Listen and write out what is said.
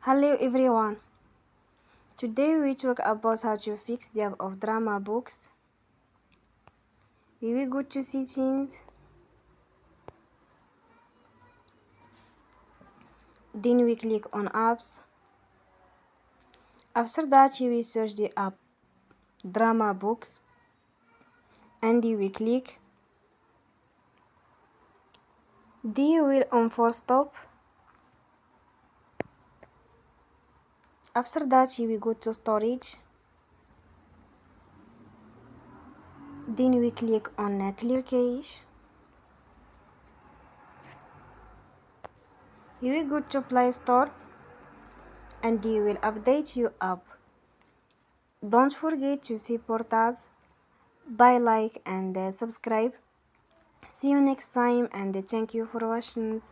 Hello everyone. Today we talk about how to fix the app of DramaBox. We will go to settings, then we click on apps. After that you will search the app DramaBox and you will click. Then you will on force stop. After that you will go to storage. Then we click on clear cache. You will go to Play Store and you will update your app. Don't forget to support us by like and subscribe. See you next time and thank you for watching.